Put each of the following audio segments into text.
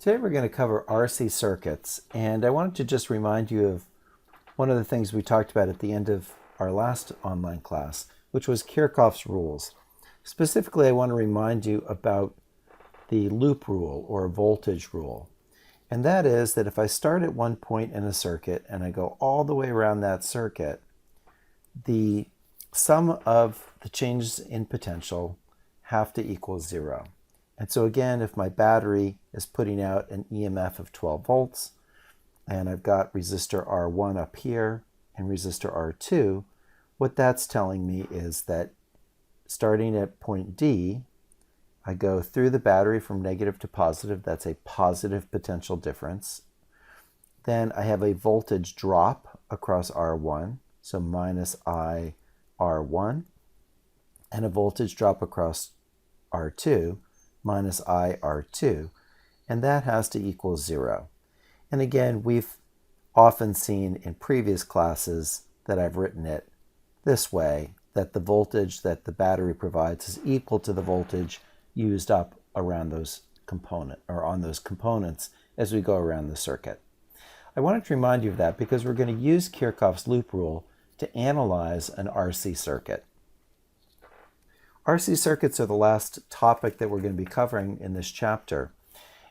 Today we're going to cover RC circuits, and I wanted to just remind you of one of the things we talked about at the end of our last online class, which was Kirchhoff's rules. Specifically, I want to remind you about the loop rule or voltage rule. And that is that if I start at one point in a circuit and I go all the way around that circuit, the sum of the changes in potential have to equal 0. And so again, if my battery is putting out an EMF of 12 volts, and I've got resistor R1 up here and resistor R2, what that's telling me is that starting at point D, I go through the battery from negative to positive. That's a positive potential difference. Then I have a voltage drop across R1, so minus I R1, and a voltage drop across R2, minus I R2, and that has to equal 0. And again, we've often seen in previous classes that I've written it this way, that the voltage that the battery provides is equal to the voltage used up around those on those components as we go around the circuit. I wanted to remind you of that because we're going to use Kirchhoff's loop rule to analyze an RC circuit. RC circuits are the last topic that we're going to be covering in this chapter.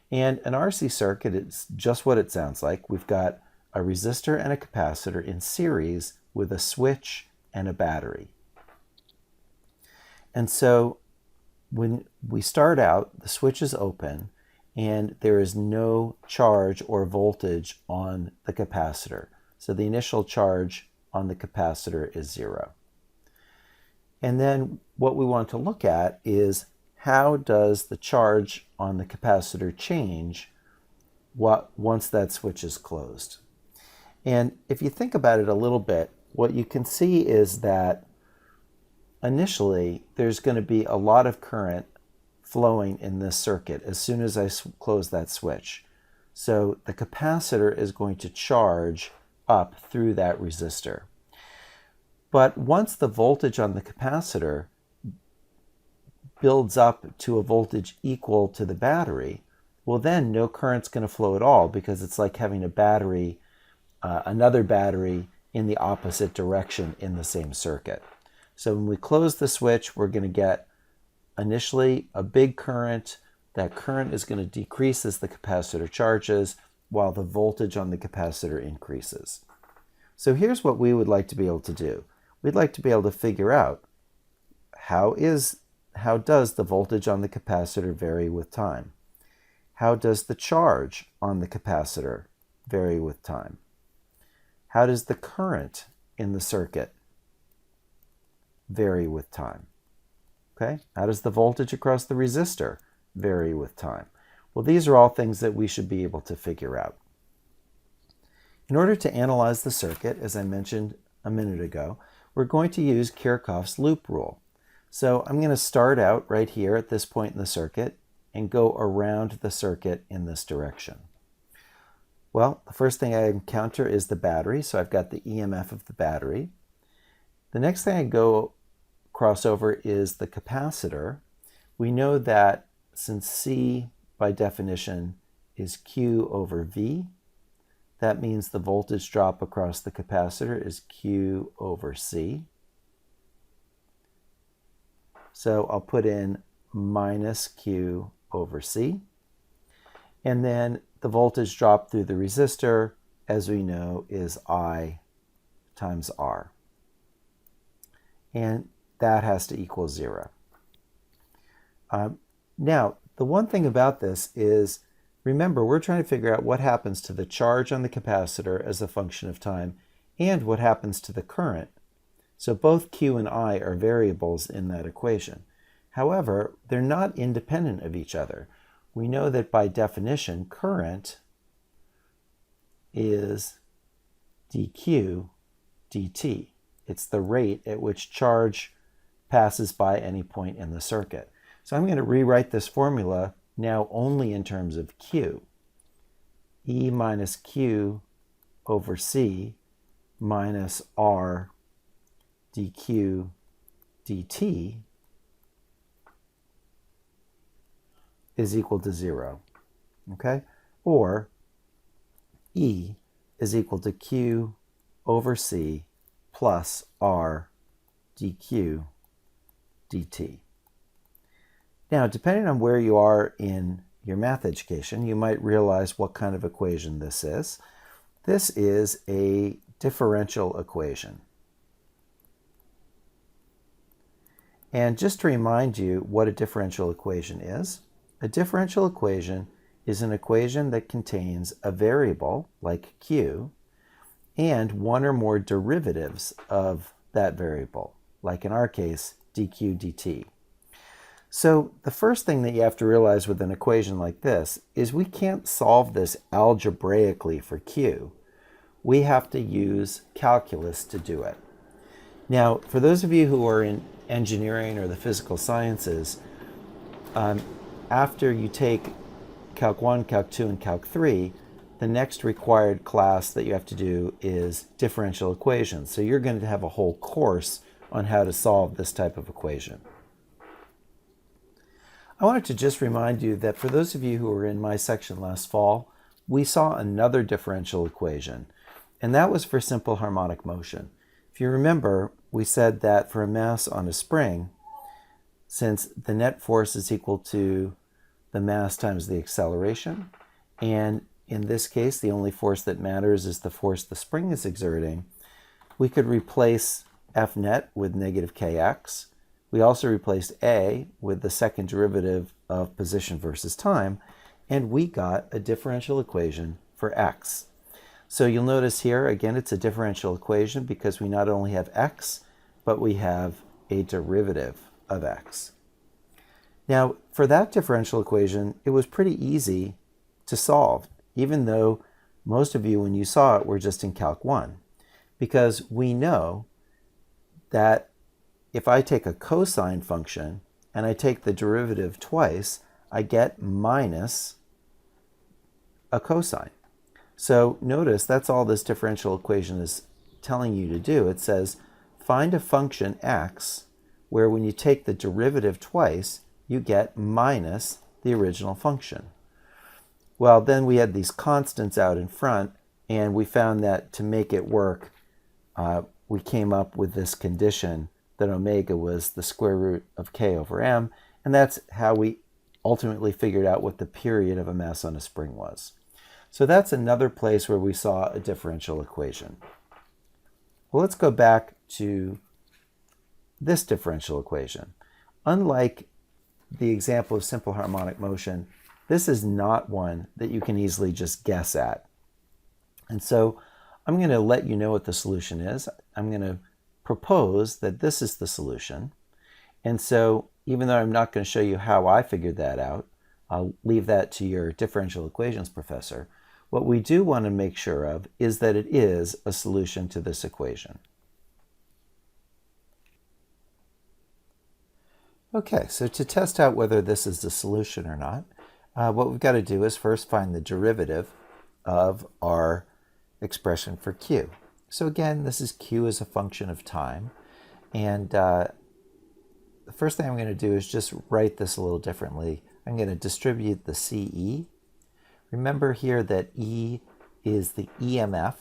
And an RC circuit is just what it sounds like. We've got a resistor and a capacitor in series with a switch and a battery. And so when we start out, the switch is open and there is no charge or voltage on the capacitor. So the initial charge on the capacitor is 0. And then what we want to look at is how does the charge on the capacitor change once that switch is closed. And if you think about it a little bit, what you can see is that initially there's going to be a lot of current flowing in this circuit as soon as I close that switch. So the capacitor is going to charge up through that resistor. But once the voltage on the capacitor builds up to a voltage equal to the battery, well then no current's going to flow at all because it's like having a battery, another battery in the opposite direction in the same circuit. So when we close the switch, we're going to get initially a big current. That current is going to decrease as the capacitor charges while the voltage on the capacitor increases. So here's what we would like to be able to do. We'd like to be able to figure out how does the voltage on the capacitor vary with time? How does the charge on the capacitor vary with time? How does the current in the circuit vary with time? Okay? How does the voltage across the resistor vary with time? Well, these are all things that we should be able to figure out. In order to analyze the circuit, as I mentioned a minute ago, we're going to use Kirchhoff's loop rule. So I'm going to start out right here at this point in the circuit and go around the circuit in this direction. Well, the first thing I encounter is the battery, so I've got the EMF of the battery. The next thing I cross over is the capacitor. We know that since C by definition is Q over V, that means the voltage drop across the capacitor is Q over C. So I'll put in minus Q over C. And then the voltage drop through the resistor, as we know, is I times R. And that has to equal 0. Now, the one thing about this is, remember, we're trying to figure out what happens to the charge on the capacitor as a function of time and what happens to the current. So both Q and I are variables in that equation. However, they're not independent of each other. We know that by definition, current is dq dt. It's the rate at which charge passes by any point in the circuit. So I'm going to rewrite this formula now only in terms of Q. E minus Q over C minus R dq dt is equal to 0. Okay? or E is equal to Q over C plus R dq dt. Now, depending on where you are in your math education, you might realize what kind of equation this is. This is a differential equation. And just to remind you what a differential equation is, a differential equation is an equation that contains a variable, like q, and one or more derivatives of that variable, like in our case, dq dt. So the first thing that you have to realize with an equation like this is we can't solve this algebraically for q. We have to use calculus to do it. Now, for those of you who are in engineering or the physical sciences, after you take Calc 1, Calc 2, and Calc 3, the next required class that you have to do is differential equations. So you're going to have a whole course on how to solve this type of equation. I wanted to just remind you that for those of you who were in my section last fall, we saw another differential equation, and that was for simple harmonic motion. If you remember, we said that for a mass on a spring, since the net force is equal to the mass times the acceleration, and in this case, the only force that matters is the force the spring is exerting, we could replace F net with negative kx. We also replaced A with the second derivative of position versus time, and we got a differential equation for x. So you'll notice here, again, it's a differential equation because we not only have x, but we have a derivative of x. Now, for that differential equation, it was pretty easy to solve, even though most of you, when you saw it, were just in Calc 1, because we know that if I take a cosine function and I take the derivative twice, I get minus a cosine. So notice that's all this differential equation is telling you to do. It says find a function x where when you take the derivative twice, you get minus the original function. Well, then we had these constants out in front, and we found that to make it work, we came up with this condition that omega was the square root of k over m, and that's how we ultimately figured out what the period of a mass on a spring was. So that's another place where we saw a differential equation. Well, let's go back to this differential equation. Unlike the example of simple harmonic motion, this is not one that you can easily just guess at. And so I'm going to let you know what the solution is. I'm going to propose that this is the solution. And so even though I'm not going to show you how I figured that out, I'll leave that to your differential equations professor. What we do want to make sure of is that it is a solution to this equation. Okay, so to test out whether this is the solution or not, what we've got to do is first find the derivative of our expression for q. So again, this is q as a function of time. And the first thing I'm going to do is just write this a little differently. I'm going to distribute the CE. Remember here that E is the EMF,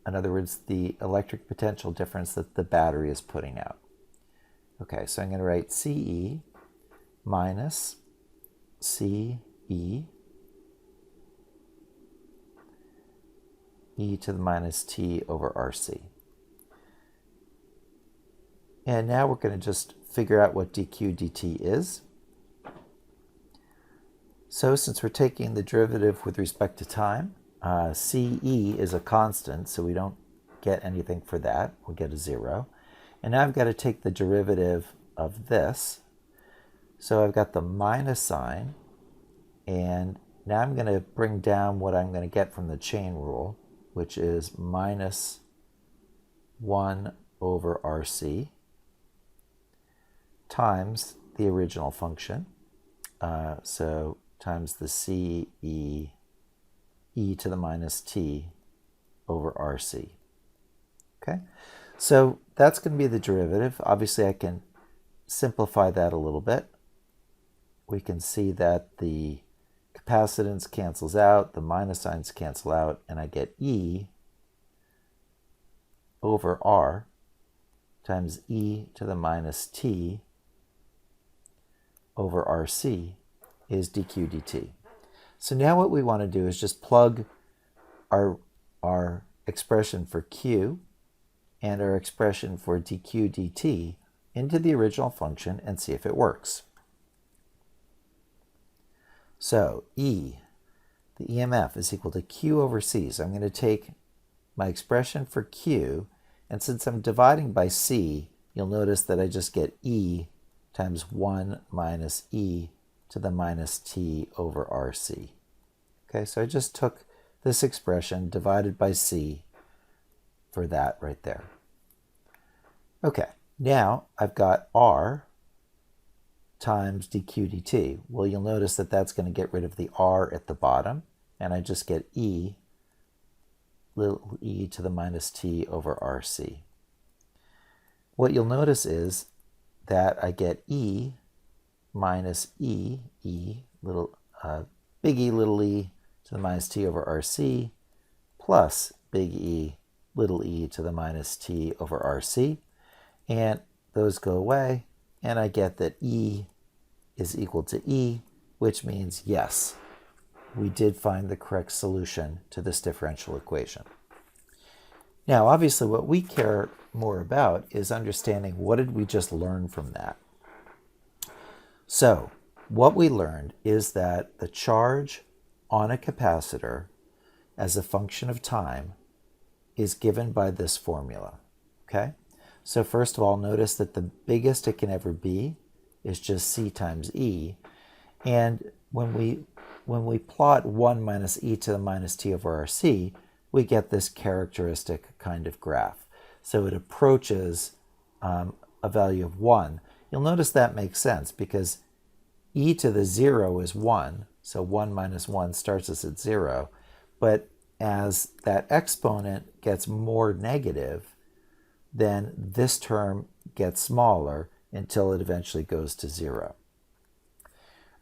in other words, the electric potential difference that the battery is putting out. Okay, so I'm going to write CE minus CE e to the minus t over RC. And now we're going to just figure out what dq dt is. So since we're taking the derivative with respect to time, CE is a constant, so we don't get anything for that. We'll get a 0. And now I've got to take the derivative of this. So I've got the minus sign, and now I'm going to bring down what I'm going to get from the chain rule, which is minus 1 over RC times the original function. So times the CE e to the minus t over RC. Okay, so that's going to be the derivative. Obviously, I can simplify that a little bit. We can see that the capacitance cancels out, the minus signs cancel out, and I get E over R times e to the minus t over RC is dq dt. So now what we want to do is just plug our expression for Q and our expression for dq dt into the original function and see if it works. So E, the EMF, is equal to Q over C. So I'm going to take my expression for Q, and since I'm dividing by C, you'll notice that I just get E times 1 minus E to the minus t over RC. Okay, so I just took this expression divided by C for that right there. Okay, now I've got R times dq dt. Well, you'll notice that that's going to get rid of the R at the bottom, and I just get E, little e to the minus t over RC. What you'll notice is that I get E minus E, little big E, little e to the minus t over RC, plus big E, little e to the minus t over RC, and those go away, and I get that E is equal to E, which means yes, we did find the correct solution to this differential equation. Now, obviously, what we care more about is understanding what did we just learn from that. So, what we learned is that the charge on a capacitor as a function of time is given by this formula, okay? So first of all, notice that the biggest it can ever be is just C times E. And when we plot 1 minus e to the minus t over RC, we get this characteristic kind of graph. So it approaches a value of 1. You'll notice that makes sense because e to the 0 is 1, so 1 minus 1 starts us at 0. But as that exponent gets more negative, then this term gets smaller until it eventually goes to 0.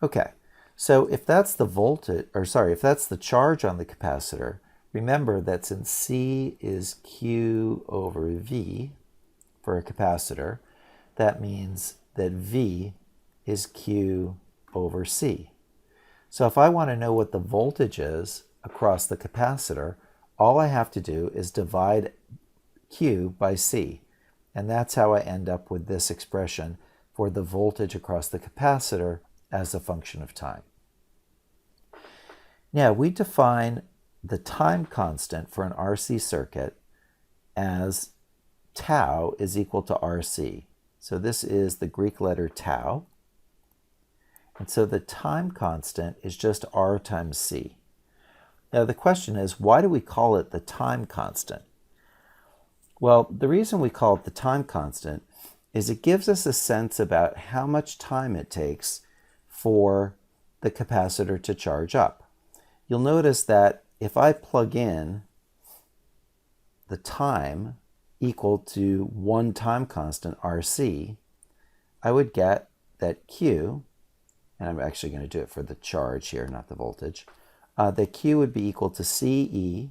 Okay, so if that's the voltage, or sorry, if that's the charge on the capacitor, remember that since C is Q over V for a capacitor, that means that V is Q over C. So if I want to know what the voltage is across the capacitor, all I have to do is divide Q by C. And that's how I end up with this expression for the voltage across the capacitor as a function of time. Now, we define the time constant for an RC circuit as tau is equal to RC. So this is the Greek letter tau. And so the time constant is just R times C. Now the question is, why do we call it the time constant? Well, the reason we call it the time constant is it gives us a sense about how much time it takes for the capacitor to charge up. You'll notice that if I plug in the time equal to one time constant, RC, I would get that Q, and I'm actually going to do it for the charge here, not the voltage, that Q would be equal to CE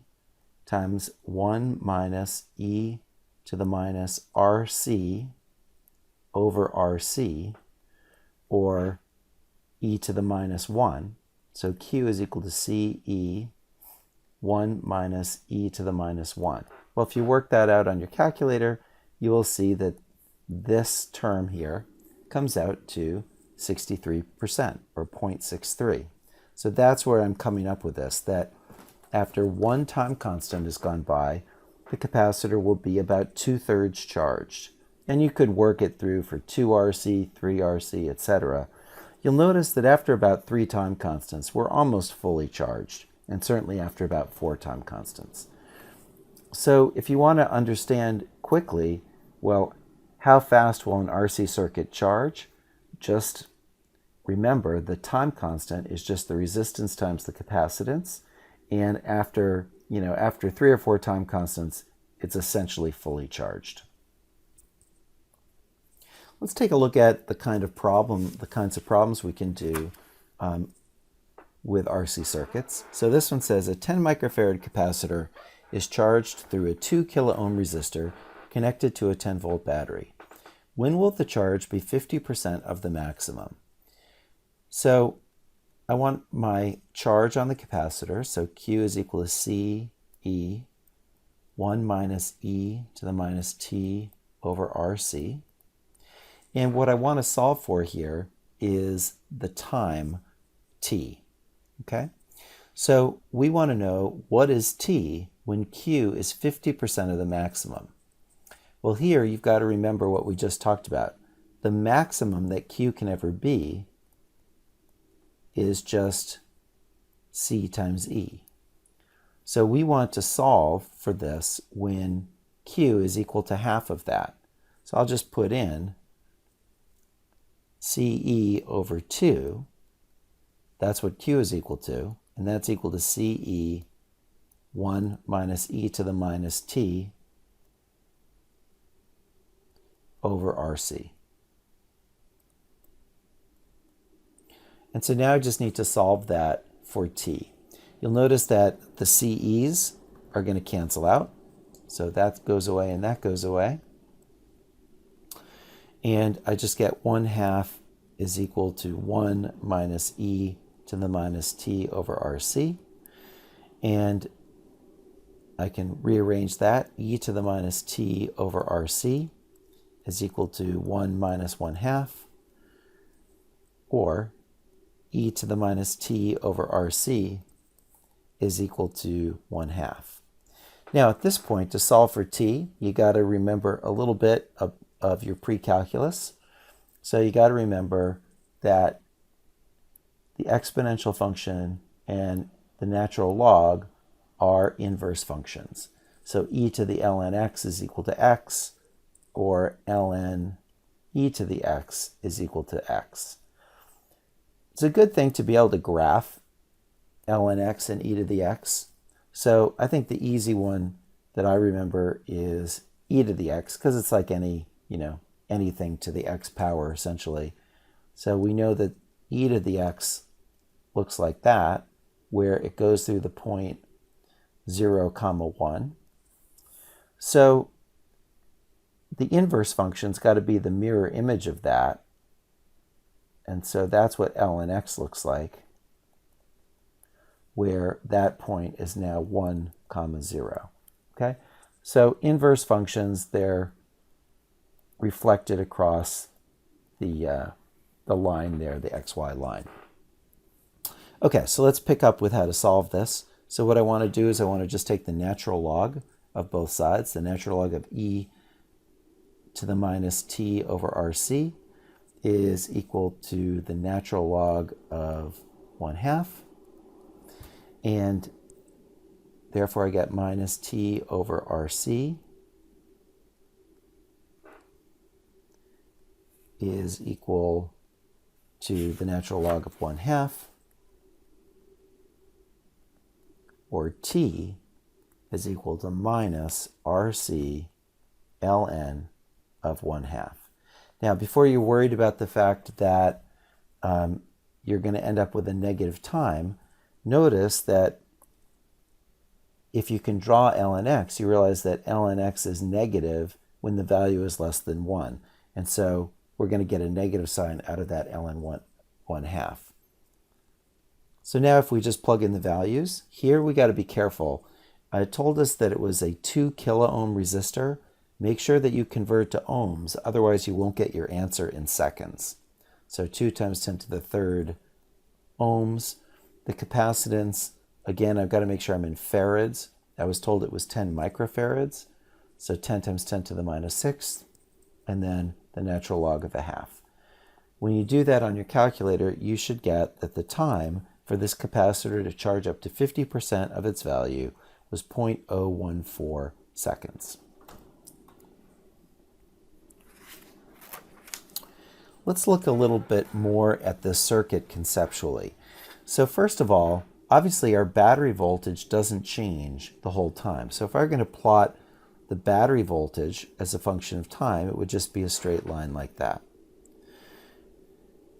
times 1 minus e to the minus RC over RC, or e to the minus 1. So Q is equal to CE 1 minus e to the minus 1. Well, if you work that out on your calculator, you will see that this term here comes out to 63%, or 0.63. So that's where I'm coming up with this, that after one time constant has gone by, the capacitor will be about 2/3 charged. And you could work it through for 2 RC, 3 RC, etc. You'll notice that after about 3 time constants, we're almost fully charged, and certainly after about 4 time constants. So if you want to understand quickly, well, how fast will an RC circuit charge? Just remember the time constant is just the resistance times the capacitance, and after 3 or 4 time constants, it's essentially fully charged. Let's take a look at the kinds of problems we can do with RC circuits. So this one says a 10 microfarad capacitor is charged through a 2 kilo ohm resistor connected to a 10 volt battery. When will the charge be 50% of the maximum? So I want my charge on the capacitor, so Q is equal to C E 1 minus e to the minus t over RC. And what I want to solve for here is the time t. Okay? So we want to know what is t when Q is 50% of the maximum. Well, here you've got to remember what we just talked about. The maximum that Q can ever be is just C times E. So we want to solve for this when Q is equal to half of that. So I'll just put in CE over 2. That's what Q is equal to. And that's equal to CE 1 minus e to the minus t over RC. And so now I just need to solve that for t. You'll notice that the CE's are going to cancel out. So that goes away and that goes away. And I just get 1/2 is equal to 1 minus e to the minus t over RC. And I can rearrange that. E to the minus t over RC is equal to 1 minus 1/2, or e to the minus t over RC is equal to 1/2. Now at this point, to solve for t, you got to remember a little bit of your pre-calculus. So you got to remember that the exponential function and the natural log are inverse functions. So e to the ln x is equal to x, or ln e to the x is equal to x. It's a good thing to be able to graph ln x and e to the x. So I think the easy one that I remember is e to the x, because it's like anything to the x power essentially. So we know that e to the x looks like that, where it goes through the point 0, 1. So the inverse function's got to be the mirror image of that. And so that's what ln x looks like, where that point is now 1, 0. Okay? So inverse functions, they're reflected across the line there, the xy line. Okay, so let's pick up with how to solve this. So what I want to do is I want to just take the natural log of both sides, the natural log of e to the minus t over RC is equal to the natural log of 1/2. And therefore I get minus t over RC is equal to the natural log of 1/2, or t is equal to minus RC ln of 1/2. Now, before you're worried about the fact that you're going to end up with a negative time, notice that if you can draw ln x, you realize that ln x is negative when the value is less than 1. And so we're going to get a negative sign out of that ln 1/2. So now if we just plug in the values, here we got to be careful. It told us that it was a 2 kilo ohm resistor. Make sure that you convert to ohms, otherwise you won't get your answer in seconds. So 2 times 10 to the third ohms. The capacitance, again, I've got to make sure I'm in farads. I was told it was 10 microfarads. So 10 times 10 to the minus 6th, and then the natural log of 1/2. When you do that on your calculator, you should get that the time for this capacitor to charge up to 50% of its value was 0.014 seconds. Let's look a little bit more at this circuit conceptually. So first of all, obviously our battery voltage doesn't change the whole time. So if I were going to plot the battery voltage as a function of time, it would just be a straight line like that.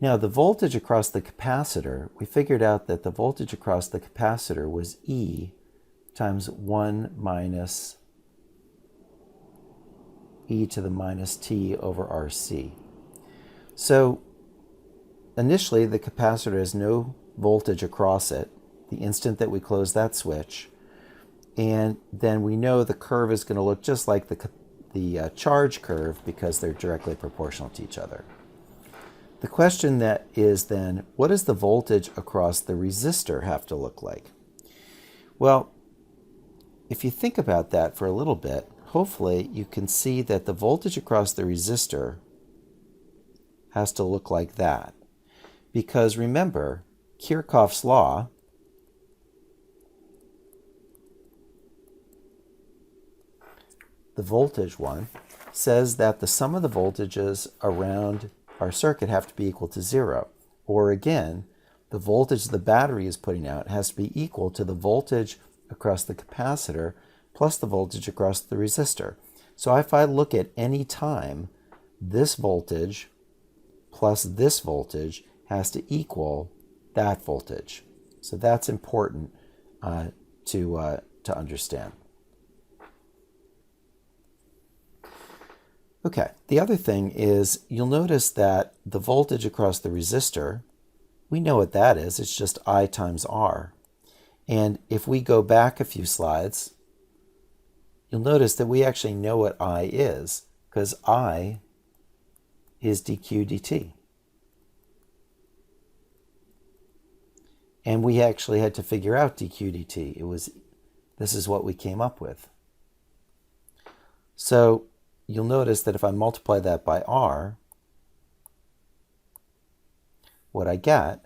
Now the voltage across the capacitor, we figured out that the voltage across the capacitor was E times 1 minus e to the minus t over RC. So initially the capacitor has no voltage across it the instant that we close that switch, and then we know the curve is going to look just like the charge curve because they're directly proportional to each other. The question that is then, what does the voltage across the resistor have to look like? Well, if you think about that for a little bit, hopefully you can see that the voltage across the resistor has to look like that. Because remember, Kirchhoff's law the voltage one, says that the sum of the voltages around our circuit have to be equal to 0. Or again, the voltage the battery is putting out has to be equal to the voltage across the capacitor plus the voltage across the resistor. So if I look at any time, this voltage plus this voltage has to equal that voltage. So that's important to understand. Okay, the other thing is you'll notice that the voltage across the resistor, we know what that is. It's just I times R. And if we go back a few slides, you'll notice that we actually know what I is, because I is dq dt. And we actually had to figure out dq dt. This is what we came up with. So you'll notice that if I multiply that by R, what I get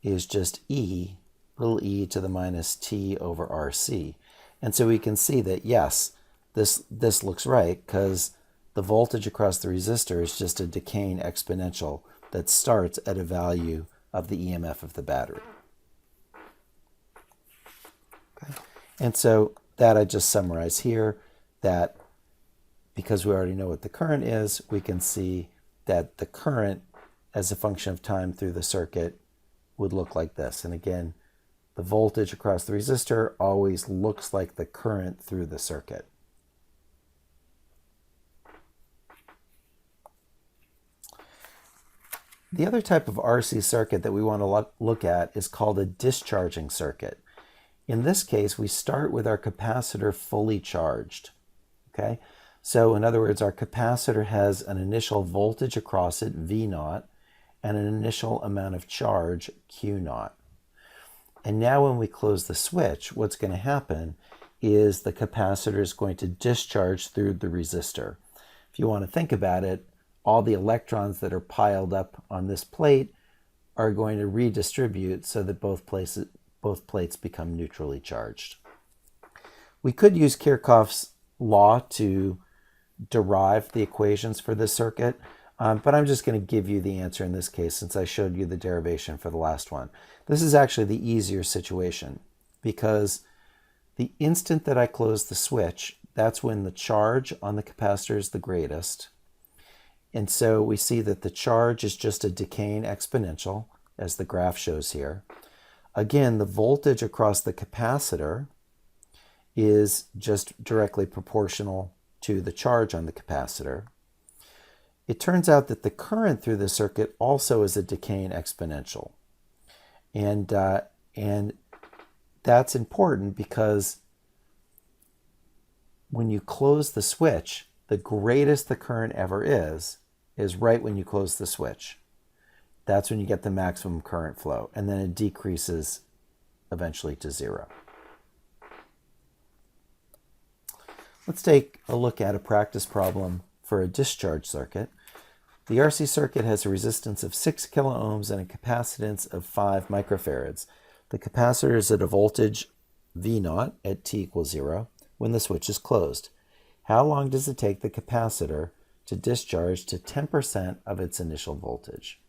is just E, little e to the minus t over RC. And so we can see that, yes, this looks right because the voltage across the resistor is just a decaying exponential that starts at a value of the EMF of the battery. Okay. And so that I just summarize here, that because we already know what the current is, we can see that the current as a function of time through the circuit would look like this. And again, the voltage across the resistor always looks like the current through the circuit. The other type of RC circuit that we want to look at is called a discharging circuit. In this case, we start with our capacitor fully charged. Okay? So in other words, our capacitor has an initial voltage across it, V0, and an initial amount of charge, Q0. And now when we close the switch, what's going to happen is the capacitor is going to discharge through the resistor. If you want to think about it, all the electrons that are piled up on this plate are going to redistribute so that both plates become neutrally charged. We could use Kirchhoff's law to derive the equations for this circuit, but I'm just going to give you the answer in this case since I showed you the derivation for the last one. This is actually the easier situation because the instant that I close the switch, that's when the charge on the capacitor is the greatest. And so we see that the charge is just a decaying exponential, as the graph shows here. Again, the voltage across the capacitor is just directly proportional to the charge on the capacitor. It turns out that the current through the circuit also is a decaying exponential. And that's important because when you close the switch, the greatest the current ever is right when you close the switch. That's when you get the maximum current flow, and then it decreases eventually to 0. Let's take a look at a practice problem for a discharge circuit. The RC circuit has a resistance of 6 kiloohms and a capacitance of 5 microfarads. The capacitor is at a voltage V0 at t equals 0 when the switch is closed. How long does it take the capacitor to discharge to 10% of its initial voltage?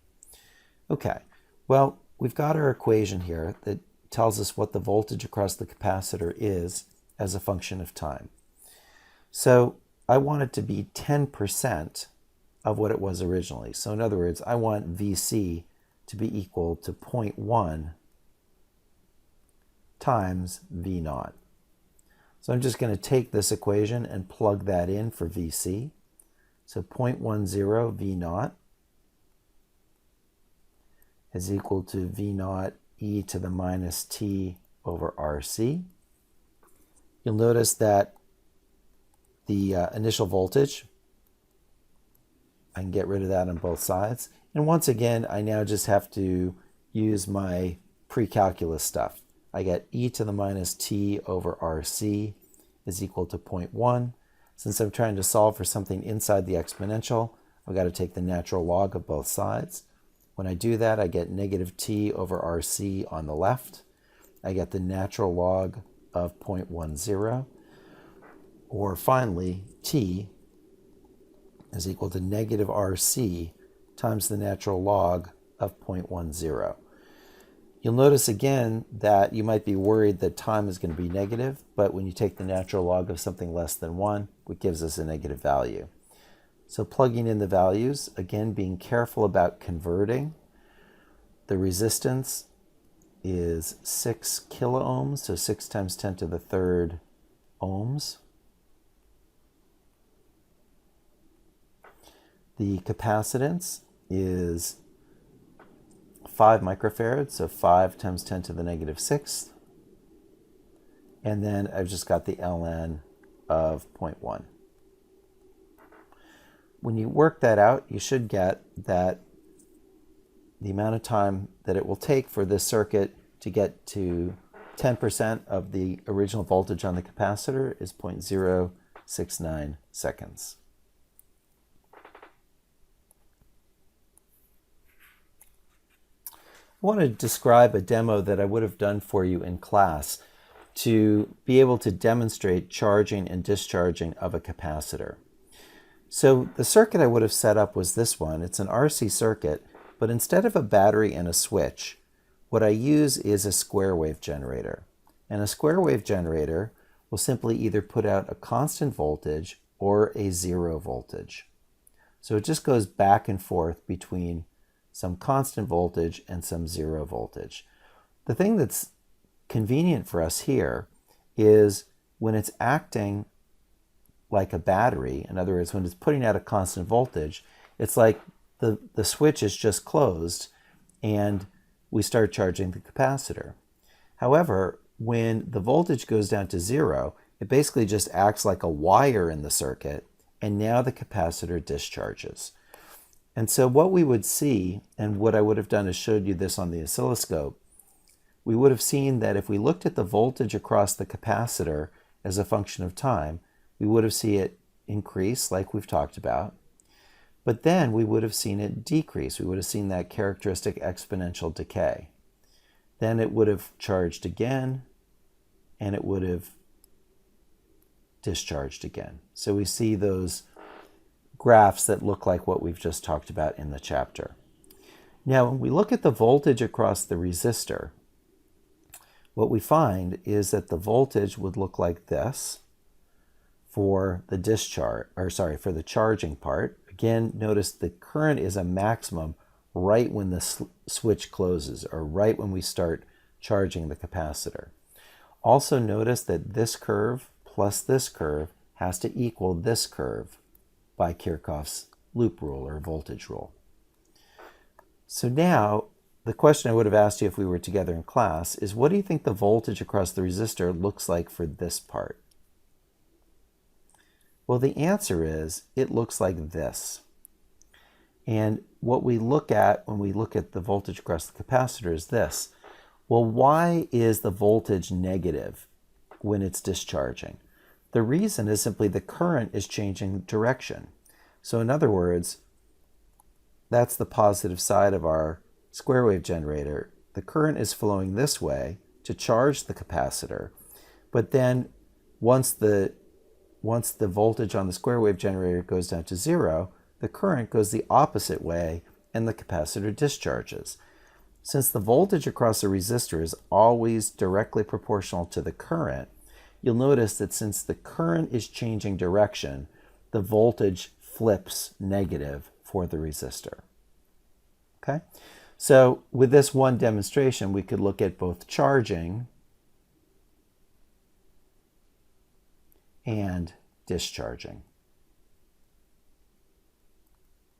Okay, well, we've got our equation here that tells us what the voltage across the capacitor is as a function of time. So I want it to be 10% of what it was originally. So in other words, I want VC to be equal to 0.1 times V naught. So I'm just going to take this equation and plug that in for VC. So 0.10 V naught is equal to V naught e to the minus t over RC. You'll notice that the initial voltage, I can get rid of that on both sides. And once again, I now just have to use my pre-calculus stuff. I get e to the minus t over RC is equal to 0.1. Since I'm trying to solve for something inside the exponential, I've got to take the natural log of both sides. When I do that, I get negative t over RC on the left. I get the natural log of 0.10. Or finally, t is equal to negative RC times the natural log of 0.10. You'll notice again that you might be worried that time is going to be negative, but when you take the natural log of something less than 1, it gives us a negative value. So plugging in the values, again being careful about converting. The resistance is 6 kiloohms, so 6 times 10 to the third ohms. The capacitance is 5 microfarads, so 5 times 10 to the negative 6th. And then I've just got the ln of 0.1. When you work that out, you should get that the amount of time that it will take for this circuit to get to 10% of the original voltage on the capacitor is 0.069 seconds. I want to describe a demo that I would have done for you in class to be able to demonstrate charging and discharging of a capacitor. So the circuit I would have set up was this one. It's an RC circuit, but instead of a battery and a switch, what I use is a square wave generator. And a square wave generator will simply either put out a constant voltage or a zero voltage. So it just goes back and forth between some constant voltage and some zero voltage. The thing that's convenient for us here is when it's acting like a battery, in other words, when it's putting out a constant voltage, it's like the switch is just closed and we start charging the capacitor. However, when the voltage goes down to zero, it basically just acts like a wire in the circuit, and now the capacitor discharges. And so what we would see, and what I would have done is showed you this on the oscilloscope, we would have seen that if we looked at the voltage across the capacitor as a function of time, we would have seen it increase like we've talked about, but then we would have seen it decrease. We would have seen that characteristic exponential decay. Then it would have charged again, and it would have discharged again. So we see those graphs that look like what we've just talked about in the chapter. Now, when we look at the voltage across the resistor, what we find is that the voltage would look like this for the for the charging part. Again, notice the current is a maximum right when the switch closes, or right when we start charging the capacitor. Also notice that this curve plus this curve has to equal this curve by Kirchhoff's loop rule or voltage rule. So now, the question I would have asked you if we were together in class is, what do you think the voltage across the resistor looks like for this part? Well, the answer is, it looks like this. And what we look at when we look at the voltage across the capacitor is this. Well, why is the voltage negative when it's discharging? The reason is simply the current is changing direction. So in other words, that's the positive side of our square wave generator. The current is flowing this way to charge the capacitor, but then once the voltage on the square wave generator goes down to zero, the current goes the opposite way and the capacitor discharges. Since the voltage across a resistor is always directly proportional to the current, you'll notice that since the current is changing direction, the voltage flips negative for the resistor. Okay? So with this one demonstration, we could look at both charging and discharging.